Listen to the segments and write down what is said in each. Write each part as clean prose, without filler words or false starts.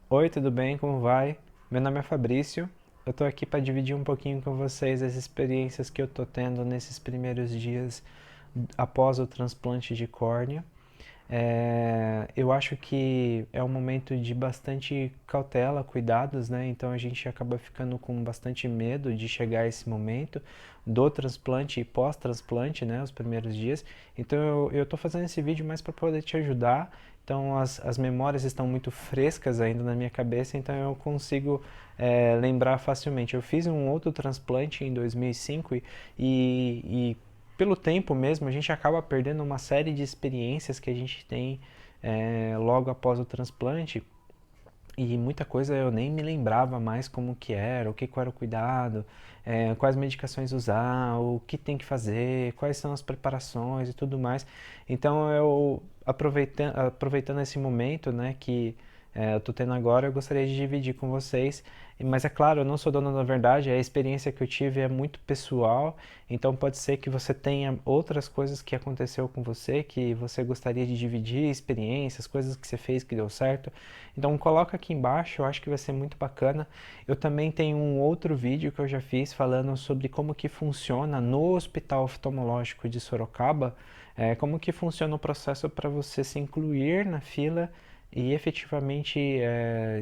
Oi, tudo bem? Como vai? Meu nome é Fabrício. Eu tô aqui para dividir um pouquinho com vocês as experiências que eu tô tendo nesses primeiros dias após o transplante de córnea. Eu acho que é um momento de bastante cautela, cuidados, né? Então a gente acaba ficando com bastante medo de chegar a esse momento do transplante e pós-transplante, né? Os primeiros dias. Então eu tô fazendo esse vídeo mais para poder te ajudar. Então as memórias estão muito frescas ainda na minha cabeça, então eu consigo lembrar facilmente. Eu fiz um outro transplante em 2005 e pelo tempo mesmo, a gente acaba perdendo uma série de experiências que a gente tem logo após o transplante e muita coisa eu nem me lembrava mais como que era, o que era o cuidado, quais medicações usar, o que tem que fazer, quais são as preparações e tudo mais. Então eu aproveitando esse momento, né, que eu tô tendo agora, eu gostaria de dividir com vocês. Mas é claro, eu não sou dono da verdade, a experiência que eu tive é muito pessoal, então pode ser que você tenha outras coisas que aconteceu com você, que você gostaria de dividir, experiências, coisas que você fez que deu certo. Então coloca aqui embaixo, eu acho que vai ser muito bacana. Eu também tenho um outro vídeo que eu já fiz falando sobre como que funciona no Hospital Oftalmológico de Sorocaba, como que funciona o processo para você se incluir na fila e efetivamente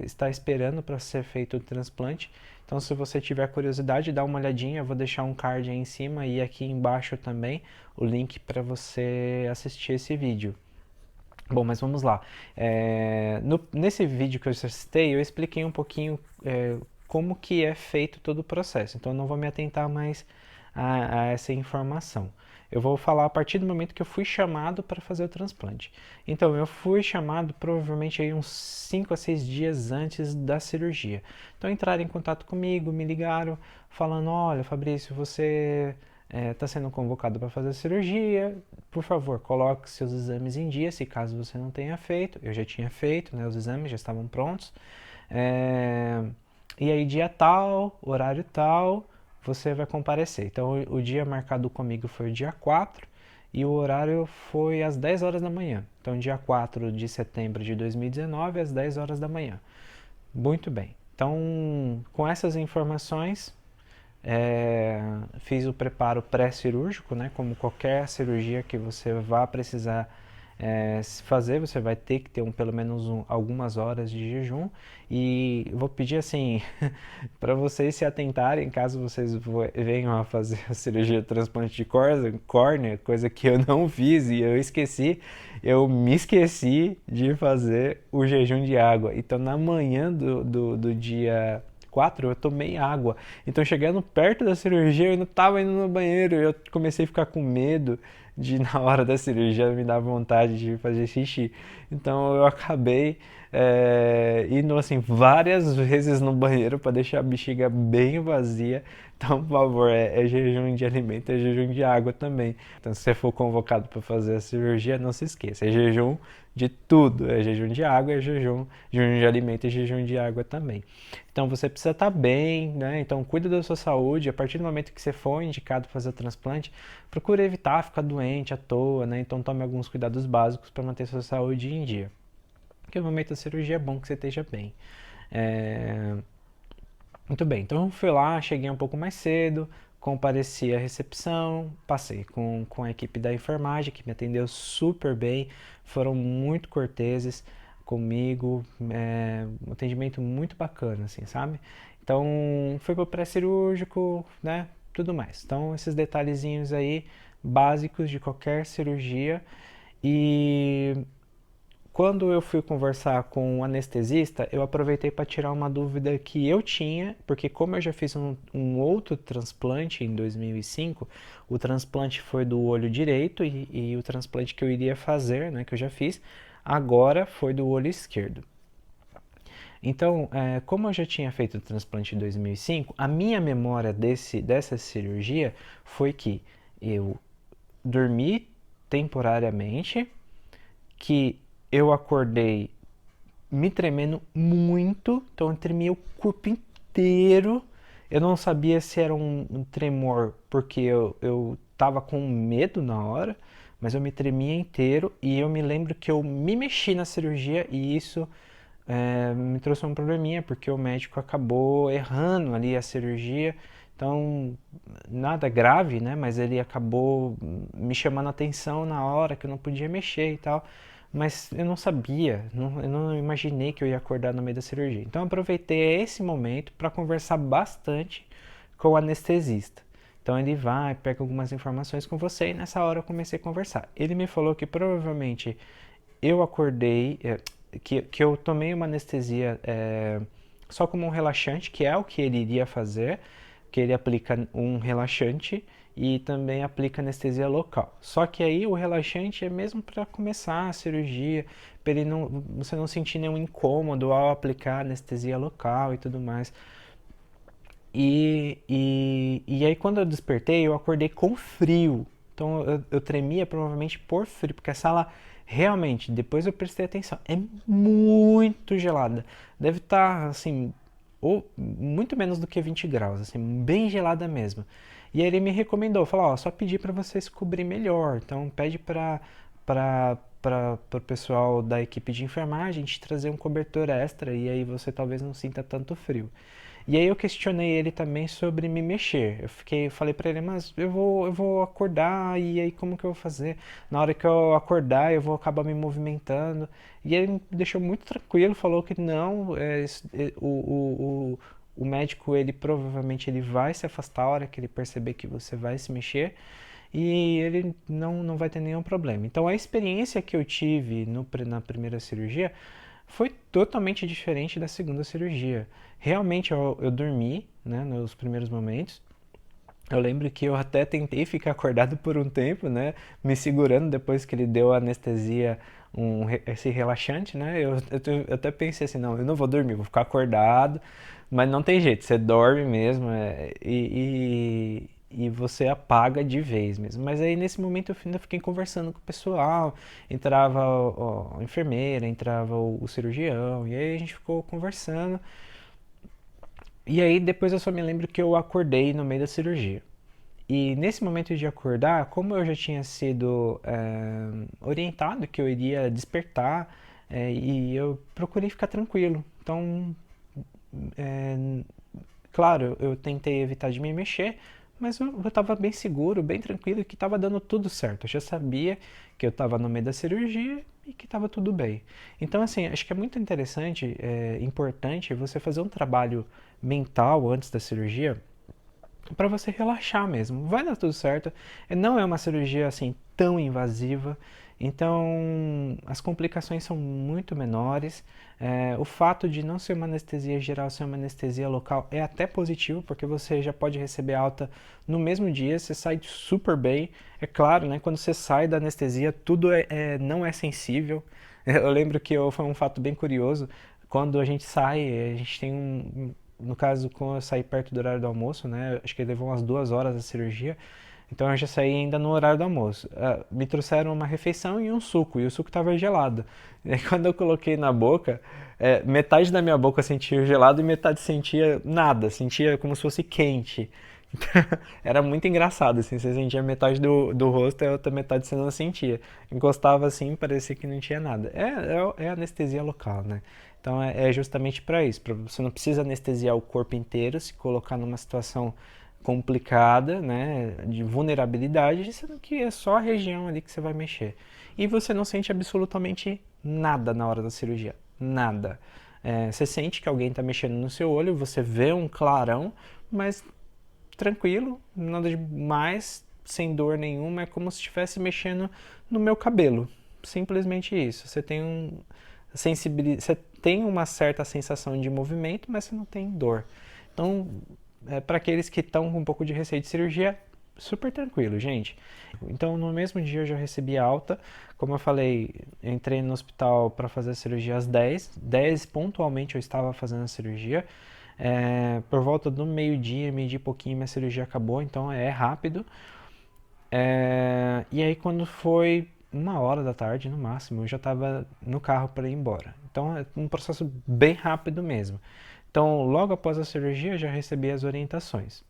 estar esperando para ser feito o transplante. Então, se você tiver curiosidade, dá uma olhadinha. Eu vou deixar um card aí em cima e aqui embaixo também o link para você assistir esse vídeo. Bom, mas vamos lá. Nesse vídeo que eu já citei, eu expliquei um pouquinho como que é feito todo o processo. Então, eu não vou me atentar mais a essa informação. Eu vou falar a partir do momento que eu fui chamado para fazer o transplante. Então, eu fui chamado provavelmente aí uns 5 a 6 dias antes da cirurgia. Então, entraram em contato comigo, me ligaram, falando: olha, Fabrício, você está sendo convocado para fazer a cirurgia, por favor, coloque seus exames em dia, se caso você não tenha feito. Eu já tinha feito, né, os exames já estavam prontos. É, e aí, dia tal, horário tal, você vai comparecer. Então, o dia marcado comigo foi o dia 4 e o horário foi às 10 horas da manhã. Então, dia 4 de setembro de 2019, às 10 horas da manhã. Muito bem. Então, com essas informações, fiz o preparo pré-cirúrgico, né? Como qualquer cirurgia que você vá precisar fazer, você vai ter que ter pelo menos algumas horas de jejum. E vou pedir assim para vocês se atentarem, caso vocês venham a fazer a cirurgia de transplante de córnea, coisa que eu não fiz e eu esqueci, eu me esqueci de fazer o jejum de água. Então, na manhã do dia 4 eu tomei água. Então, chegando perto da cirurgia, eu ainda estava indo no banheiro. Eu comecei a ficar com medo de, na hora da cirurgia, me dar vontade de fazer xixi. Então, eu acabei indo assim várias vezes no banheiro para deixar a bexiga bem vazia. Então, por favor, é jejum de alimento, é jejum de água também. Então, se você for convocado para fazer a cirurgia, não se esqueça, é jejum de tudo, é jejum de água, é jejum de alimento e jejum de água também. Então você precisa estar bem, né? Então cuida da sua saúde. A partir do momento que você for indicado fazer o transplante, procure evitar ficar doente à toa, né? Então tome alguns cuidados básicos para manter sua saúde em dia. Porque no momento da cirurgia é bom que você esteja bem. É... Muito bem, então eu fui lá, cheguei um pouco mais cedo, compareci à recepção, passei com a equipe da enfermagem que me atendeu super bem, foram muito corteses comigo, um atendimento muito bacana, assim, sabe? Então foi pro pré-cirúrgico, né? Tudo mais. Então esses detalhezinhos aí básicos de qualquer cirurgia e quando eu fui conversar com o anestesista, eu aproveitei para tirar uma dúvida que eu tinha, porque como eu já fiz um outro transplante em 2005, o transplante foi do olho direito e o transplante que eu iria fazer, né, que eu já fiz, agora foi do olho esquerdo. Então, como eu já tinha feito o transplante em 2005, a minha memória dessa cirurgia foi que eu dormi temporariamente, que eu acordei me tremendo muito, então eu tremia o corpo inteiro. Eu não sabia se era um tremor porque eu tava com medo na hora, mas eu me tremia inteiro e eu me lembro que eu me mexi na cirurgia e isso me trouxe um probleminha, porque o médico acabou errando ali a cirurgia. Então, nada grave, né? Mas ele acabou me chamando a atenção na hora que eu não podia mexer e tal. Mas eu não sabia, eu não imaginei que eu ia acordar no meio da cirurgia. Então, eu aproveitei esse momento para conversar bastante com o anestesista. Então, ele vai, pega algumas informações com você e nessa hora eu comecei a conversar. Ele me falou que provavelmente eu acordei, que eu tomei uma anestesia só como um relaxante, que é o que ele iria fazer, que ele aplica um relaxante e também aplica anestesia local. Só que aí o relaxante é mesmo para começar a cirurgia, para ele não, você não sentir nenhum incômodo ao aplicar anestesia local e tudo mais. E aí quando eu despertei, eu acordei com frio. Então eu tremia provavelmente por frio, porque a sala realmente, depois eu prestei atenção, é muito gelada. Deve estar assim, ou muito menos do que 20 graus, assim, bem gelada mesmo. E aí ele me recomendou, falou, ó, só pedir para você se cobrir melhor. Então pede para o pessoal da equipe de enfermagem te trazer um cobertor extra e aí você talvez não sinta tanto frio. E aí eu questionei ele também sobre me mexer. Falei pra ele, mas eu vou acordar e aí como que eu vou fazer? Na hora que eu acordar eu vou acabar me movimentando. E ele me deixou muito tranquilo, falou que não, o médico ele provavelmente ele vai se afastar a hora que ele perceber que você vai se mexer e ele não vai ter nenhum problema. Então a experiência que eu tive na primeira cirurgia foi totalmente diferente da segunda cirurgia. Realmente eu dormi, né, nos primeiros momentos. Eu lembro que eu até tentei ficar acordado por um tempo, né, me segurando depois que ele deu a anestesia, esse relaxante, né. Eu até pensei assim, não, eu não vou dormir, vou ficar acordado, mas não tem jeito, você dorme mesmo, e você apaga de vez mesmo. Mas aí nesse momento eu ainda fiquei conversando com o pessoal, entrava a enfermeira, entrava o cirurgião, e aí a gente ficou conversando. E aí depois eu só me lembro que eu acordei no meio da cirurgia. E nesse momento de acordar, como eu já tinha sido orientado que eu iria despertar, e eu procurei ficar tranquilo. Então, é, claro, eu tentei evitar de me mexer, mas eu estava bem seguro, bem tranquilo e que estava dando tudo certo. Eu já sabia que eu estava no meio da cirurgia e que estava tudo bem. Então, assim, acho que é muito interessante, importante você fazer um trabalho mental antes da cirurgia para você relaxar mesmo. Vai dar tudo certo. Não é uma cirurgia assim tão invasiva, então as complicações são muito menores. O fato de não ser uma anestesia geral, ser uma anestesia local é até positivo, porque você já pode receber alta no mesmo dia, você sai super bem. É claro, né, quando você sai da anestesia, tudo não é sensível. Eu lembro que foi um fato bem curioso. Quando a gente sai, a gente tem no caso, quando eu saí perto do horário do almoço, né? Acho que levou umas 2 horas a cirurgia. Então eu já saí ainda no horário do almoço. Me trouxeram uma refeição e um suco, e o suco estava gelado. E aí, quando eu coloquei na boca, metade da minha boca sentia gelado e metade sentia nada, sentia como se fosse quente. Era muito engraçado, assim, você sentia metade do rosto e a outra metade você não sentia. Encostava assim, parecia que não tinha nada. É anestesia local, né? Então é justamente para isso, você não precisa anestesiar o corpo inteiro, se colocar numa situação complicada, né, de vulnerabilidade, sendo que é só a região ali que você vai mexer. E você não sente absolutamente nada na hora da cirurgia, nada. Você sente que alguém está mexendo no seu olho, você vê um clarão, mas tranquilo, nada de mais, sem dor nenhuma, é como se estivesse mexendo no meu cabelo. Simplesmente isso. Você tem uma certa sensação de movimento, mas você não tem dor. Então, para aqueles que estão com um pouco de receio de cirurgia, super tranquilo, gente. Então, no mesmo dia eu já recebi alta. Como eu falei, entrei no hospital para fazer a cirurgia às 10. 10 pontualmente eu estava fazendo a cirurgia. Por volta do meio-dia e pouquinho, minha cirurgia acabou, então é rápido. E aí, quando foi 1 hora da tarde, no máximo, eu já estava no carro para ir embora. Então, é um processo bem rápido mesmo. Então, logo após a cirurgia, eu já recebi as orientações.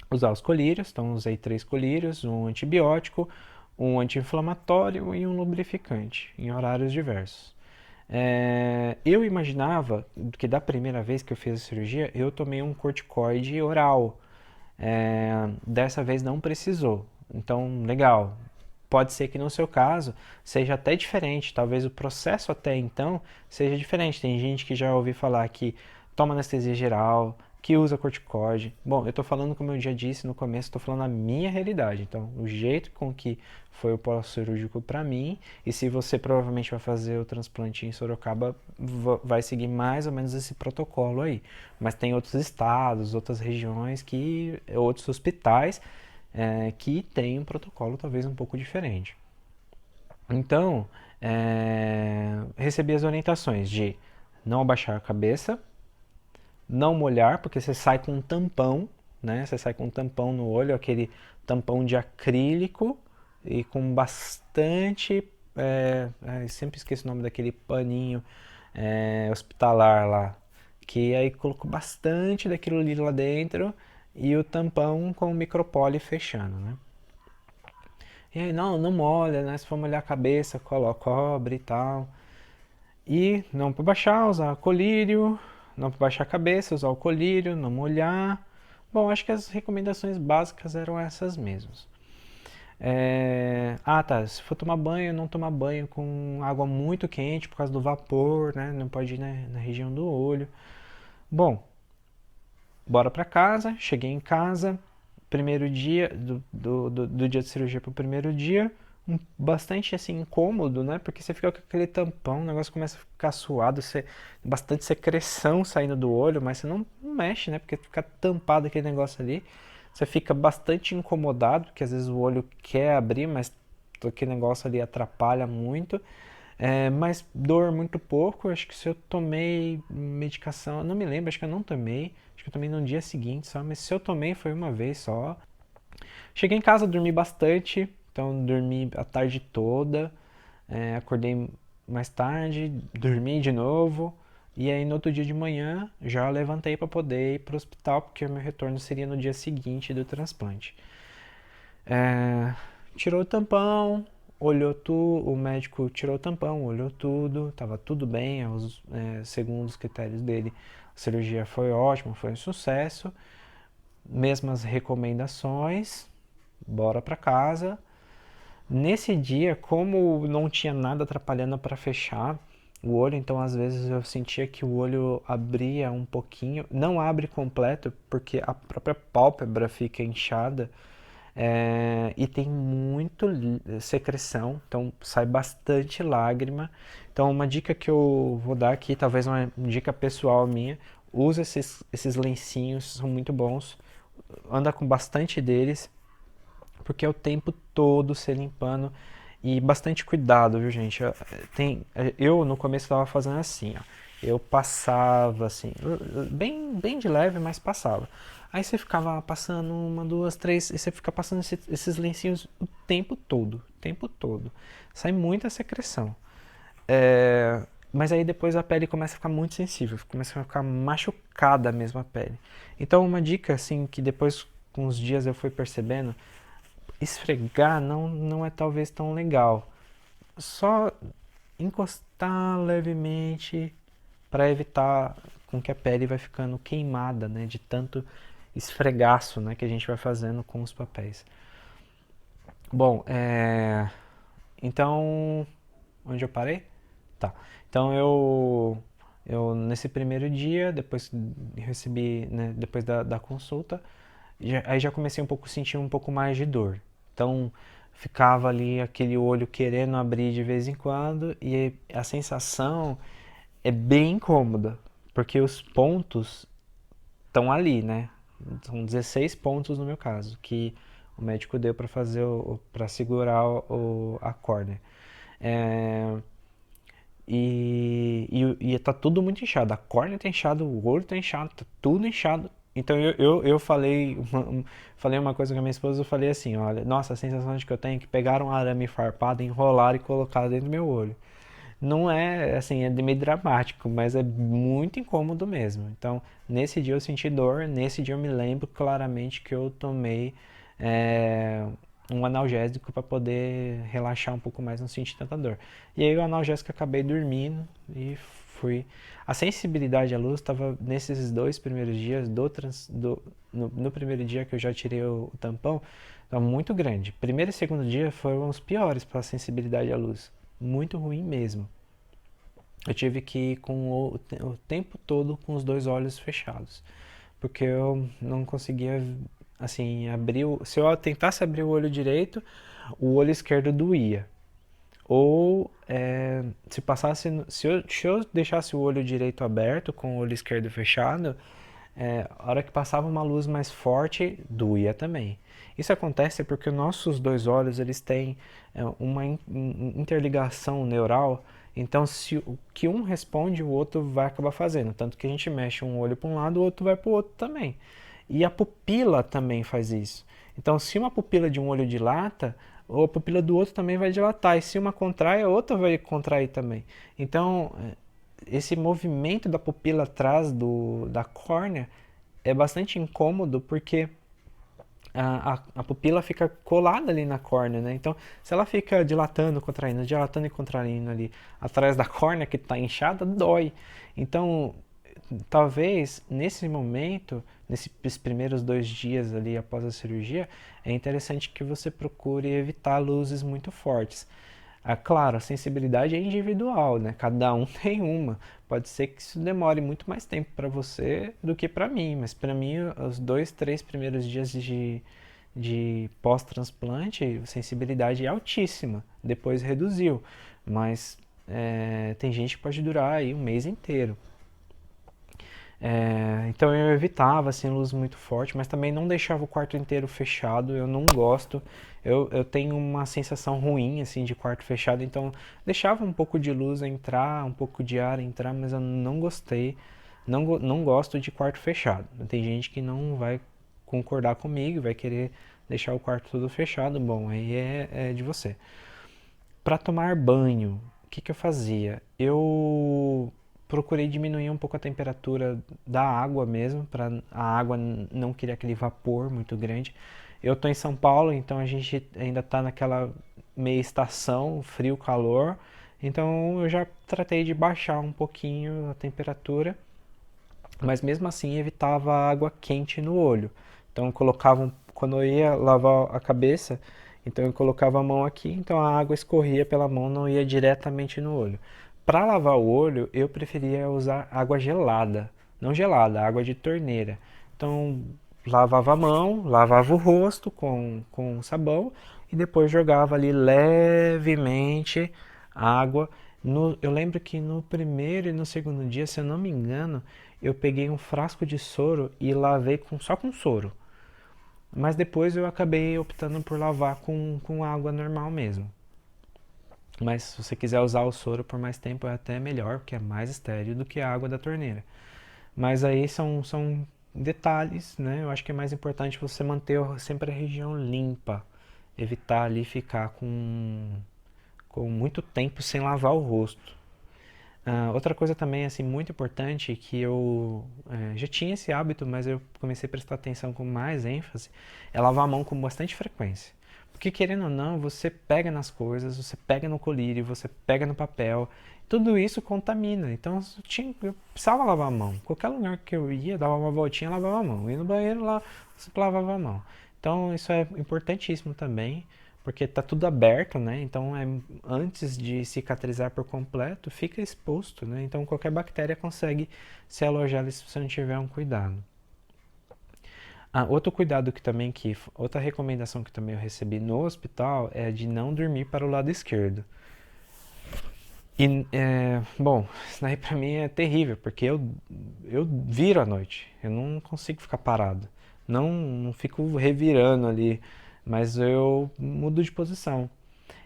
Usar os colírios, então usei 3 colírios, um antibiótico, um anti-inflamatório e um lubrificante, em horários diversos. Eu imaginava que da primeira vez que eu fiz a cirurgia, eu tomei um corticoide oral. Dessa vez não precisou. Então, legal. Pode ser que no seu caso seja até diferente, talvez o processo até então seja diferente. Tem gente que já ouvi falar que toma anestesia geral, que usa corticoide. Bom, eu estou falando, como eu já disse no começo, estou falando a minha realidade. Então, o jeito com que foi o pós-cirúrgico para mim, e se você provavelmente vai fazer o transplante em Sorocaba, vai seguir mais ou menos esse protocolo aí. Mas tem outros estados, outras regiões, outros hospitais que tem um protocolo talvez um pouco diferente. Então, recebi as orientações de não abaixar a cabeça, não molhar, porque você sai com um tampão, né? Você sai com um tampão no olho, aquele tampão de acrílico e com bastante. Sempre esqueço o nome daquele paninho hospitalar lá. Que aí colocou bastante daquilo ali lá dentro e o tampão com o micropole fechando, né? E aí, não, não molha, né? Se for molhar a cabeça, cobre e tal. E não para baixar, usar colírio. Não para baixar a cabeça, usar o colírio, não molhar. Bom, acho que as recomendações básicas eram essas mesmas. Tá. Se for tomar banho, não tomar banho com água muito quente por causa do vapor, né? Não pode ir na região do olho. Bom, bora pra casa. Cheguei em casa. Primeiro dia, do dia de cirurgia pro primeiro dia, bastante assim incômodo, né? Porque você fica com aquele tampão, o negócio começa a ficar suado, bastante secreção saindo do olho, mas você não mexe, né? Porque fica tampado aquele negócio ali. Você fica bastante incomodado, porque às vezes o olho quer abrir, mas aquele negócio ali atrapalha muito. Mas dor muito pouco. Acho que se eu tomei medicação, eu não me lembro, acho que eu não tomei. Acho que eu tomei no dia seguinte só, mas se eu tomei foi uma vez só. Cheguei em casa, dormi bastante, então dormi a tarde toda. Acordei mais tarde, dormi de novo. E aí no outro dia de manhã já levantei para poder ir para o hospital, porque o meu retorno seria no dia seguinte do transplante. Tirou o tampão, olhou tudo, o médico tirou o tampão, olhou tudo, estava tudo bem, segundo os critérios dele. A cirurgia foi ótima, foi um sucesso. Mesmas recomendações, bora para casa. Nesse dia, como não tinha nada atrapalhando para fechar o olho, então às vezes eu sentia que o olho abria um pouquinho, não abre completo porque a própria pálpebra fica inchada. E tem muito secreção, então sai bastante lágrima. Então, uma dica que eu vou dar aqui, talvez uma dica pessoal minha, usa esses lencinhos, são muito bons. Anda com bastante deles, porque é o tempo todo se limpando e bastante cuidado, viu, gente? Eu no começo estava fazendo assim, ó. Eu passava assim, bem de leve, mas passava. Aí você ficava passando uma, duas, três, e você fica passando esses lencinhos o tempo todo, o tempo todo. Sai muita secreção. Mas aí depois a pele começa a ficar muito sensível, começa a ficar machucada mesmo a pele. Então uma dica assim que depois com os dias eu fui percebendo, esfregar não é talvez tão legal. Só encostar levemente para evitar com que a pele vai ficando queimada, né, de tanto esfregaço, né, que a gente vai fazendo com os papéis. Bom, então onde eu parei? Tá. Então eu nesse primeiro dia, depois recebi, né, depois da consulta, aí já comecei um pouco a sentir um pouco mais de dor. Então ficava ali aquele olho querendo abrir de vez em quando e a sensação é bem incômoda, porque os pontos estão ali, né? São 16 pontos no meu caso, que o médico deu para fazer para segurar a córnea. É, e tá tudo muito inchado. A córnea tá inchada, o olho tá inchado, tá tudo inchado. Então eu falei uma coisa com a minha esposa, eu falei assim, olha, nossa, a sensação de que eu tenho é que pegaram um arame farpado, enrolaram e colocaram dentro do meu olho. Não é, assim, é meio dramático, mas é muito incômodo mesmo. Então, nesse dia eu senti dor, nesse dia eu me lembro claramente que eu tomei é, um analgésico para poder relaxar um pouco mais, não sentir tanta dor. E aí o analgésico acabei dormindo e fui. A sensibilidade à luz estava nesses 2 primeiros dias no primeiro dia que eu já tirei o tampão, estava muito grande. Primeiro e segundo dia foram os piores para a sensibilidade à luz, muito ruim mesmo. Eu tive que ir com o tempo todo com os 2 olhos fechados, porque eu não conseguia, assim, se eu tentasse abrir o olho direito, o olho esquerdo doía. Ou se eu deixasse o olho direito aberto com o olho esquerdo fechado, a hora que passava uma luz mais forte, doía também. Isso acontece porque nossos 2 olhos eles têm uma interligação neural. Então, se o que um responde, o outro vai acabar fazendo. Tanto que a gente mexe um olho para um lado, o outro vai para o outro também. E a pupila também faz isso. Então, se uma pupila de um olho dilata, a pupila do outro também vai dilatar. E se uma contrai, a outra vai contrair também. Então, esse movimento da pupila atrás da córnea é bastante incômodo porque a pupila fica colada ali na córnea, né? Então, se ela fica dilatando e contraindo ali atrás da córnea que está inchada, dói. Então, talvez nesse momento, nesses primeiros 2 dias ali após a cirurgia, é interessante que você procure evitar luzes muito fortes. Claro, a sensibilidade é individual, né? Cada um tem uma. Pode ser que isso demore muito mais tempo para você do que para mim, mas para mim, os 2, 3 primeiros dias de pós-transplante, a sensibilidade é altíssima. Depois reduziu, mas tem gente que pode durar aí um mês inteiro. Então eu evitava assim luz muito forte, mas também não deixava o quarto inteiro fechado. Eu não gosto. Eu tenho uma sensação ruim assim de quarto fechado, então deixava um pouco de luz entrar, um pouco de ar entrar, mas eu não gostei. Não gosto de quarto fechado. Tem gente que não vai concordar comigo, vai querer deixar o quarto todo fechado. Bom, aí é de você. Para tomar banho, o que eu fazia? Eu procurei diminuir um pouco a temperatura da água mesmo, para a água não criar aquele vapor muito grande. Eu estou em São Paulo, então a gente ainda está naquela meia estação, frio, calor. Então eu já tratei de baixar um pouquinho a temperatura, mas mesmo assim evitava água quente no olho. Então eu colocava, quando eu ia lavar a cabeça, então eu colocava a mão aqui, então a água escorria pela mão, não ia diretamente no olho. Para lavar o olho, eu preferia usar água gelada, não gelada, água de torneira. Então lavava a mão, lavava o rosto com sabão e depois jogava ali levemente água. Eu lembro que no primeiro e no segundo dia, se eu não me engano, eu peguei um frasco de soro e lavei só com soro. Mas depois eu acabei optando por lavar com água normal mesmo. Mas se você quiser usar o soro por mais tempo é até melhor, porque é mais estéril do que a água da torneira. Mas aí são detalhes, né? Eu acho que é mais importante você manter sempre a região limpa. Evitar ali ficar com muito tempo sem lavar o rosto. Outra coisa também assim muito importante que eu já tinha esse hábito, mas eu comecei a prestar atenção com mais ênfase, é lavar a mão com bastante frequência. Porque querendo ou não, você pega nas coisas, você pega no colírio, você pega no papel, tudo isso contamina. Então eu precisava lavar a mão. Qualquer lugar que eu ia, dava uma voltinha, lavava a mão. Ia no banheiro lá, você lavava a mão. Então isso é importantíssimo também, porque está tudo aberto, né? Então, antes de cicatrizar por completo, fica exposto, né? Então, qualquer bactéria consegue se alojar ali se você não tiver um cuidado. Outro cuidado outra recomendação que também eu recebi no hospital é de não dormir para o lado esquerdo. E, bom, isso daí pra mim é terrível, porque eu viro à noite, eu não consigo ficar parado, não fico revirando ali, mas eu mudo de posição.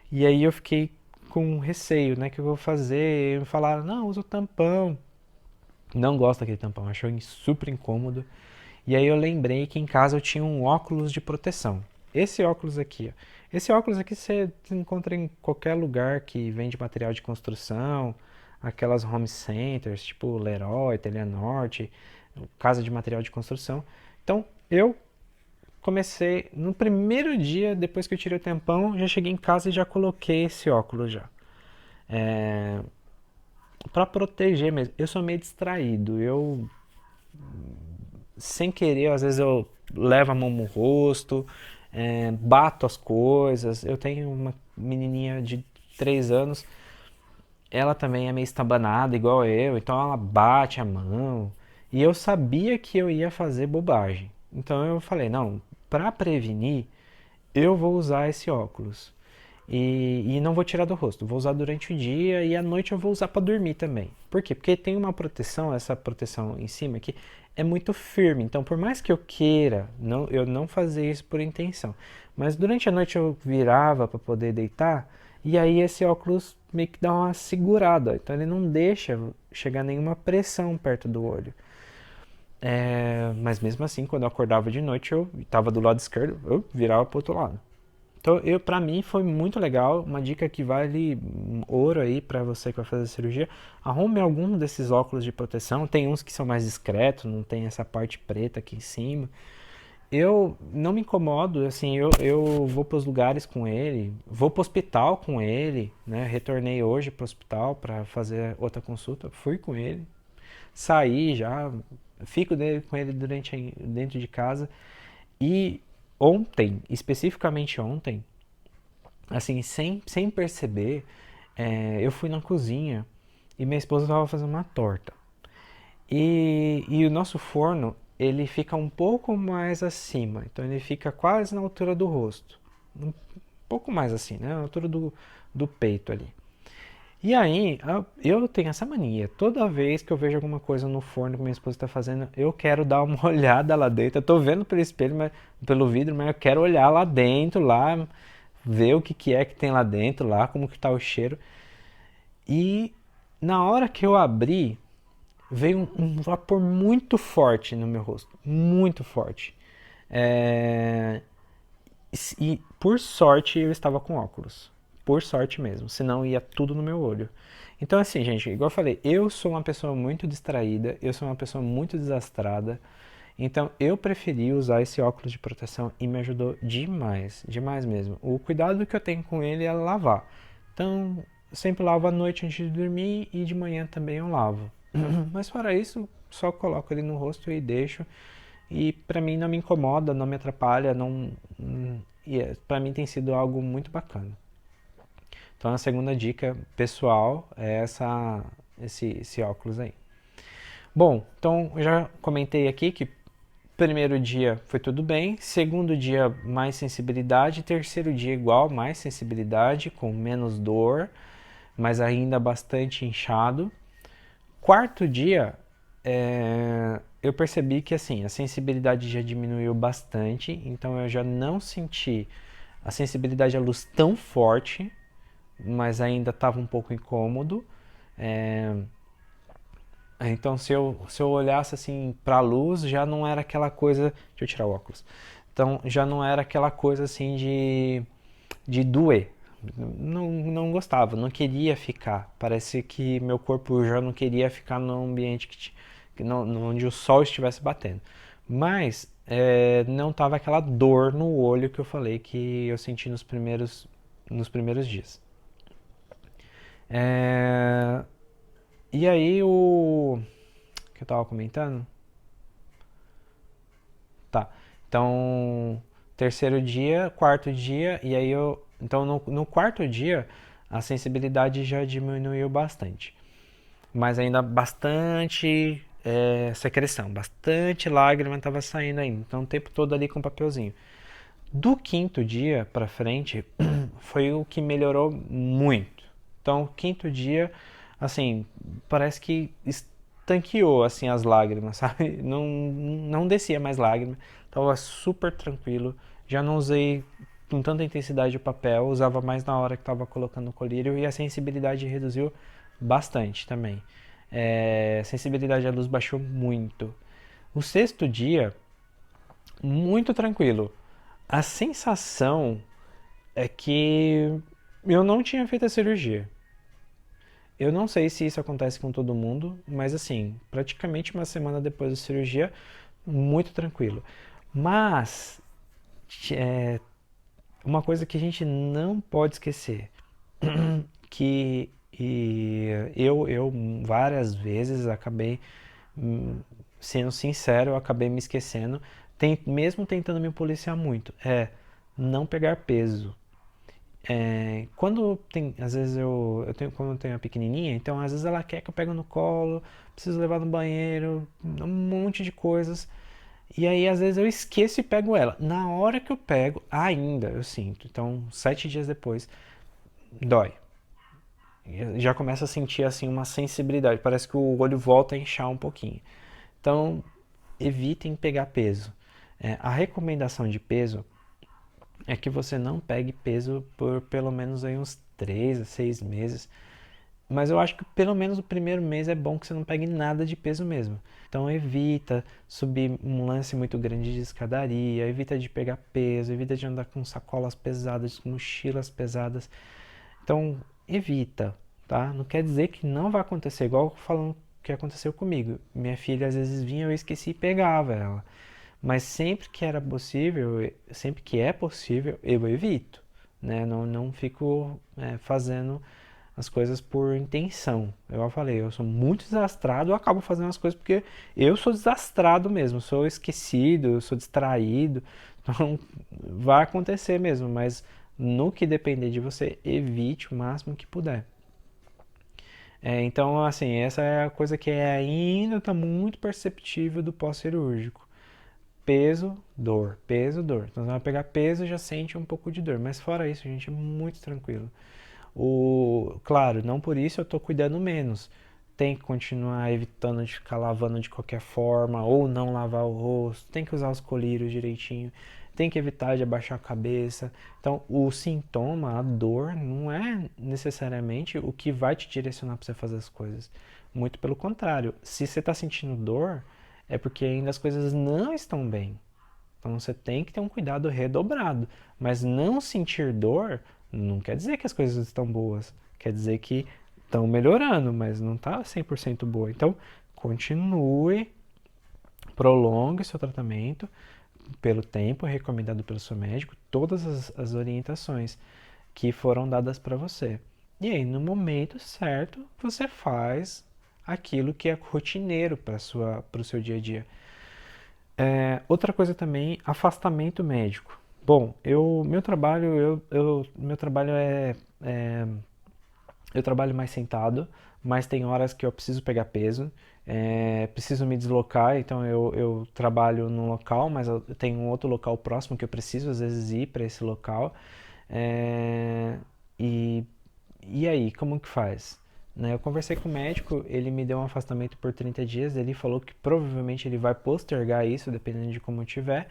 E aí eu fiquei com receio, né? O que eu vou fazer? E me falaram, não, usa o tampão. Não gosto daquele tampão, achei super incômodo. E aí eu lembrei que em casa eu tinha um óculos de proteção. Esse óculos aqui, ó. Esse óculos aqui você encontra em qualquer lugar que vende material de construção, aquelas home centers, tipo Leroy, Telenorte, casa de material de construção. Então eu comecei, no primeiro dia, depois que eu tirei o tampão, já cheguei em casa e já coloquei esse óculos já. É, para proteger mesmo. Eu sou meio distraído. Eu, sem querer, às vezes eu levo a mão no rosto, bato as coisas. Eu tenho uma menininha de 3 anos, ela também é meio estabanada, igual eu, então ela bate a mão. E eu sabia que eu ia fazer bobagem. Então eu falei, não, para prevenir, eu vou usar esse óculos. E não vou tirar do rosto, vou usar durante o dia e à noite eu vou usar para dormir também. Por quê? Porque tem uma proteção, essa proteção em cima aqui é muito firme. Então, por mais que eu queira, eu não fazer isso por intenção, mas durante a noite eu virava para poder deitar e aí esse óculos meio que dá uma segurada. Então, ele não deixa chegar nenhuma pressão perto do olho. Mas mesmo assim, quando eu acordava de noite, eu estava do lado esquerdo, eu virava para o outro lado. Então, para mim foi muito legal, uma dica que vale ouro aí para você que vai fazer a cirurgia. Arrume algum desses óculos de proteção. Tem uns que são mais discretos, não tem essa parte preta aqui em cima. Eu não me incomodo, assim, eu vou para os lugares com ele, vou para o hospital com ele, né? Retornei hoje para o hospital para fazer outra consulta, fui com ele, saí já, fico com ele dentro de casa. E ontem, especificamente ontem, assim, sem perceber, eu fui na cozinha e minha esposa estava fazendo uma torta. E o nosso forno, ele fica um pouco mais acima, então ele fica quase na altura do rosto. Um pouco mais assim, né? Na altura do peito ali. E aí, eu tenho essa mania. Toda vez que eu vejo alguma coisa no forno que minha esposa está fazendo, eu quero dar uma olhada lá dentro. Eu tô vendo pelo espelho, pelo vidro, mas eu quero olhar lá dentro, lá, ver o que que é que tem lá dentro, lá, como que tá o cheiro. E na hora que eu abri, veio um vapor muito forte no meu rosto, muito forte. É, e por sorte eu estava com óculos. Por sorte mesmo, senão ia tudo no meu olho. Então assim, gente, igual eu falei, eu sou uma pessoa muito distraída, eu sou uma pessoa muito desastrada. Então eu preferi usar esse óculos de proteção e me ajudou demais, demais mesmo. O cuidado que eu tenho com ele é lavar. Então, eu sempre lavo à noite antes de dormir e de manhã também eu lavo. Mas fora isso, só coloco ele no rosto e deixo. E pra mim não me incomoda, não me atrapalha, não, pra mim tem sido algo muito bacana. Então a segunda dica pessoal é esse óculos aí. Bom, então eu já comentei aqui que primeiro dia foi tudo bem, segundo dia mais sensibilidade, terceiro dia igual, mais sensibilidade, com menos dor, mas ainda bastante inchado. Quarto dia, eu percebi que assim, a sensibilidade já diminuiu bastante, então eu já não senti a sensibilidade à luz tão forte, mas ainda estava um pouco incômodo. É, então se eu olhasse assim para a luz, já não era aquela coisa. Deixa eu tirar o óculos. Então já não era aquela coisa assim de doer. Não gostava, não queria ficar. Parece que meu corpo já não queria ficar num ambiente onde o sol estivesse batendo. Mas não tava aquela dor no olho que eu falei que eu senti nos primeiros dias. É, e aí o que eu tava comentando? Tá. Então, terceiro dia, quarto dia, e aí eu. Então, no quarto dia, a sensibilidade já diminuiu bastante. Mas ainda bastante secreção, bastante lágrima estava saindo ainda. Então, o tempo todo ali com papelzinho. Do quinto dia pra frente, foi o que melhorou muito. Então, quinto dia, assim, parece que estanqueou assim as lágrimas, sabe? Não descia mais lágrima, tava super tranquilo. Já não usei com tanta intensidade o papel, usava mais na hora que tava colocando o colírio e a sensibilidade reduziu bastante também. A sensibilidade à luz baixou muito. O sexto dia, muito tranquilo. A sensação é que eu não tinha feito a cirurgia. Eu não sei se isso acontece com todo mundo, mas assim, praticamente uma semana depois da cirurgia, muito tranquilo. Mas é, uma coisa que a gente não pode esquecer, que eu várias vezes acabei, sendo sincero, eu acabei me esquecendo, mesmo tentando me policiar muito, não pegar peso. Quando tem, às vezes eu tenho, quando eu tenho a pequenininha, então às vezes ela quer que eu pegue no colo, preciso levar no banheiro, um monte de coisas. E aí às vezes eu esqueço e pego ela. Na hora que eu pego, ainda eu sinto. Então, 7 dias depois, dói. Já começa a sentir assim uma sensibilidade. Parece que o olho volta a inchar um pouquinho. Então, evitem pegar peso. A recomendação de peso é que você não pegue peso por pelo menos aí uns 3 a 6 meses. Mas eu acho que pelo menos o primeiro mês é bom que você não pegue nada de peso mesmo. Então evita subir um lance muito grande de escadaria, evita de pegar peso, evita de andar com sacolas pesadas, com mochilas pesadas. Então evita, tá? Não quer dizer que não vai acontecer, igual falando que aconteceu comigo. Minha filha às vezes vinha, eu esqueci e pegava ela. Mas sempre que era possível, sempre que é possível, eu evito, né? Não fico fazendo as coisas por intenção. Eu falei, eu sou muito desastrado, eu acabo fazendo as coisas porque eu sou desastrado mesmo, sou esquecido, sou distraído. Então vai acontecer mesmo, mas no que depender de você, evite o máximo que puder. Então, assim, essa é a coisa que ainda está muito perceptível do pós-cirúrgico. Peso, dor, peso, dor. Então, você vai pegar peso e já sente um pouco de dor. Mas fora isso, gente, é muito tranquilo. Claro, não por isso eu estou cuidando menos. Tem que continuar evitando de ficar lavando de qualquer forma ou não lavar o rosto. Tem que usar os colírios direitinho. Tem que evitar de abaixar a cabeça. Então, o sintoma, a dor, não é necessariamente o que vai te direcionar para você fazer as coisas. Muito pelo contrário. Se você está sentindo dor, é porque ainda as coisas não estão bem. Então você tem que ter um cuidado redobrado. Mas não sentir dor não quer dizer que as coisas estão boas. Quer dizer que estão melhorando, mas não está 100% boa. Então continue, prolongue seu tratamento pelo tempo recomendado pelo seu médico, todas as orientações que foram dadas para você. E aí, no momento certo, você faz aquilo que é rotineiro para o seu dia a dia. Outra coisa também, afastamento médico. Bom, meu trabalho eu trabalho mais sentado, mas tem horas que eu preciso pegar peso, preciso me deslocar, então eu trabalho num local, mas eu tenho um outro local próximo que eu preciso às vezes ir para esse local. É, e, e aí, como que faz? Né, eu conversei com o médico, ele me deu um afastamento por 30 dias, ele falou que provavelmente ele vai postergar isso, dependendo de como eu tiver.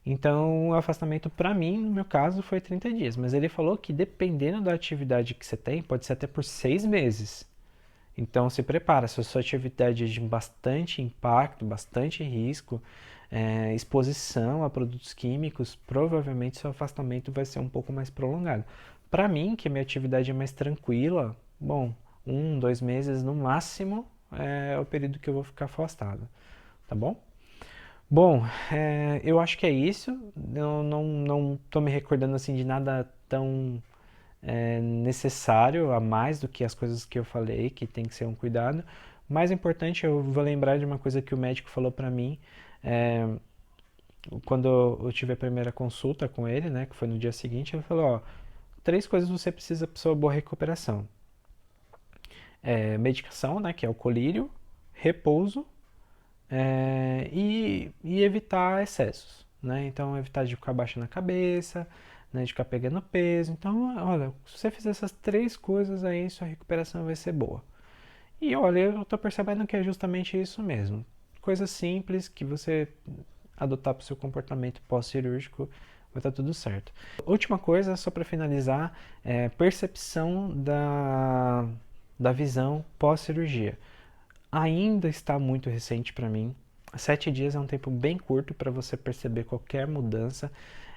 Então, o afastamento para mim, no meu caso, foi 30 dias. Mas ele falou que dependendo da atividade que você tem, pode ser até por 6 meses. Então, se prepara. Se a sua atividade é de bastante impacto, bastante risco, exposição a produtos químicos, provavelmente seu afastamento vai ser um pouco mais prolongado. Para mim, que a minha atividade é mais tranquila, bom, 1, 2 meses no máximo é o período que eu vou ficar afastado. Tá bom? Bom, eu acho que é isso. Eu não tô me recordando assim de nada tão necessário a mais do que as coisas que eu falei, que tem que ser um cuidado. Mais importante, eu vou lembrar de uma coisa que o médico falou pra mim é, quando eu tive a primeira consulta com ele, né, que foi no dia seguinte. Ele falou: ó, 3 coisas você precisa para sua boa recuperação: medicação, né, que é o colírio, repouso e evitar excessos, né? Então, evitar de ficar baixando a cabeça, né? De ficar pegando peso. Então, olha, se você fizer essas 3 coisas aí, sua recuperação vai ser boa. E olha, eu tô percebendo que é justamente isso mesmo. Coisas simples que você adotar para o seu comportamento pós-cirúrgico, vai estar tudo certo. Última coisa, só para finalizar, percepção da visão pós-cirurgia. Ainda está muito recente para mim. 7 dias é um tempo bem curto para você perceber qualquer mudança.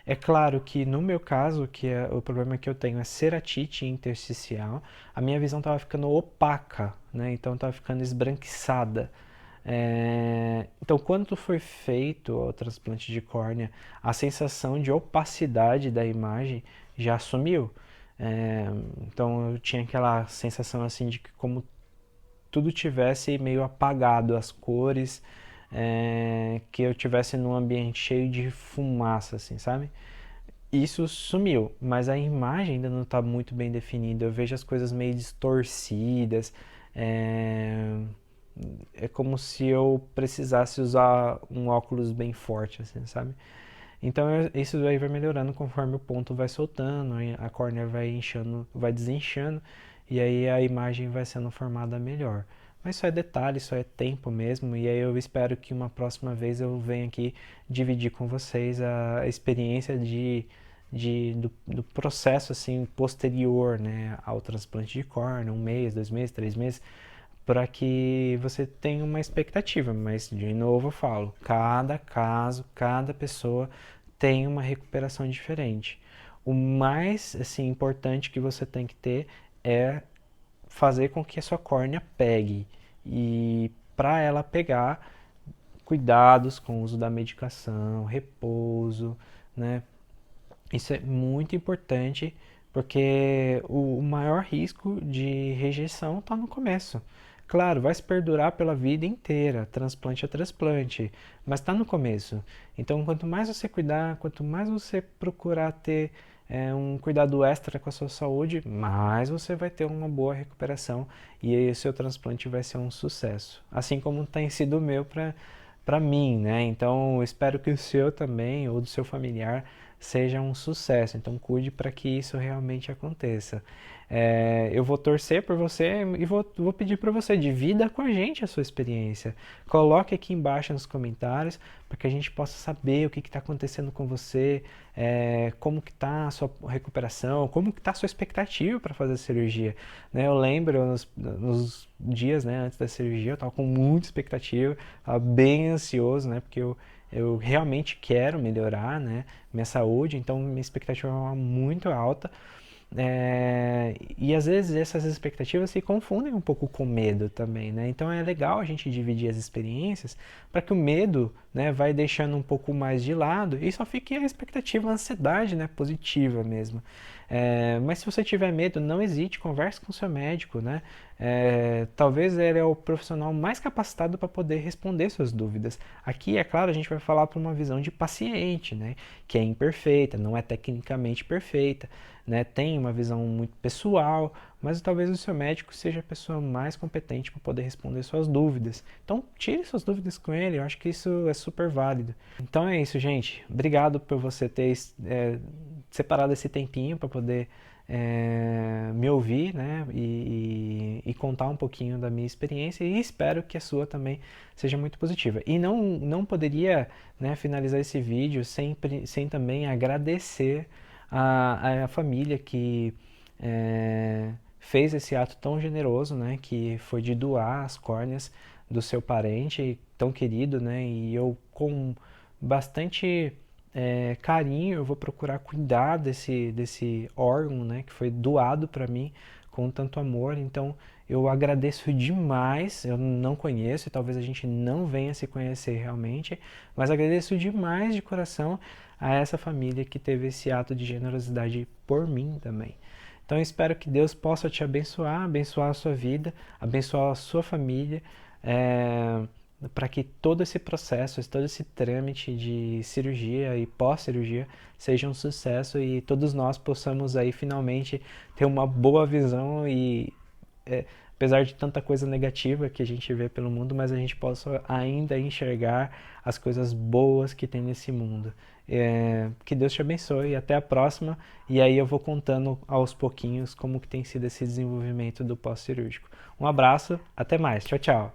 É claro que no meu caso, que o problema que eu tenho é ceratite intersticial, a minha visão estava ficando opaca, né? Então estava ficando esbranquiçada. Então, quando foi feito o transplante de córnea, a sensação de opacidade da imagem já sumiu. Então, eu tinha aquela sensação assim de que como tudo tivesse meio apagado, as cores, que eu tivesse num ambiente cheio de fumaça, assim, sabe? Isso sumiu, mas a imagem ainda não está muito bem definida. Eu vejo as coisas meio distorcidas. É, é como se eu precisasse usar um óculos bem forte, assim, sabe? Então isso aí vai melhorando conforme o ponto vai soltando, a córnea vai inchando, vai desinchando e aí a imagem vai sendo formada melhor. Mas isso é detalhe, isso é tempo mesmo, e aí eu espero que uma próxima vez eu venha aqui dividir com vocês a experiência do processo assim posterior, né, ao transplante de córnea, 1 mês, 2 meses, 3 meses, para que você tenha uma expectativa. Mas, de novo, eu falo, cada caso, cada pessoa tem uma recuperação diferente. O mais assim, importante que você tem que ter é fazer com que a sua córnea pegue. E para ela pegar, cuidados com o uso da medicação, repouso, né? Isso é muito importante porque o maior risco de rejeição está no começo. Claro, vai se perdurar pela vida inteira, transplante a transplante, mas está no começo. Então, quanto mais você cuidar, quanto mais você procurar ter um cuidado extra com a sua saúde, mais você vai ter uma boa recuperação e aí o seu transplante vai ser um sucesso. Assim como tem sido o meu para mim, né? Então, espero que o seu também ou do seu familiar seja um sucesso. Então, cuide para que isso realmente aconteça. Eu vou torcer por você e vou pedir para você, divida com a gente a sua experiência. Coloque aqui embaixo nos comentários para que a gente possa saber o que está acontecendo com você, como que está a sua recuperação, como que está a sua expectativa para fazer a cirurgia. Né? Eu lembro nos dias, né, antes da cirurgia, eu estava com muita expectativa, estava bem ansioso, né, porque eu realmente quero melhorar, né, minha saúde, então minha expectativa é muito alta. E às vezes essas expectativas se confundem um pouco com medo também, né? Então é legal a gente dividir as experiências para que o medo, né, vai deixando um pouco mais de lado e só fique a expectativa, a ansiedade, né, positiva mesmo. Mas se você tiver medo, não hesite, converse com o seu médico, né? Talvez ele é o profissional mais capacitado para poder responder suas dúvidas. Aqui, é claro, a gente vai falar para uma visão de paciente, né? Que é imperfeita, não é tecnicamente perfeita, né? Tem uma visão muito pessoal, mas talvez o seu médico seja a pessoa mais competente para poder responder suas dúvidas. Então, tire suas dúvidas com ele, eu acho que isso é super válido. Então é isso, gente. Obrigado por você ter separado esse tempinho para poder me ouvir, né, e contar um pouquinho da minha experiência e espero que a sua também seja muito positiva. E não poderia, né, finalizar esse vídeo sem também agradecer a família que fez esse ato tão generoso, né, que foi de doar as córneas do seu parente tão querido, né, e eu com bastante carinho, eu vou procurar cuidar desse órgão, né, que foi doado para mim com tanto amor. Então, eu agradeço demais. Eu não conheço e talvez a gente não venha se conhecer realmente, mas agradeço demais de coração a essa família que teve esse ato de generosidade por mim também. Então, eu espero que Deus possa te abençoar, abençoar a sua vida, abençoar a sua família. Para que todo esse processo, todo esse trâmite de cirurgia e pós-cirurgia seja um sucesso e todos nós possamos aí finalmente ter uma boa visão e apesar de tanta coisa negativa que a gente vê pelo mundo, mas a gente possa ainda enxergar as coisas boas que tem nesse mundo. Que Deus te abençoe e até a próxima. E aí eu vou contando aos pouquinhos como que tem sido esse desenvolvimento do pós-cirúrgico. Um abraço, até mais. Tchau, tchau.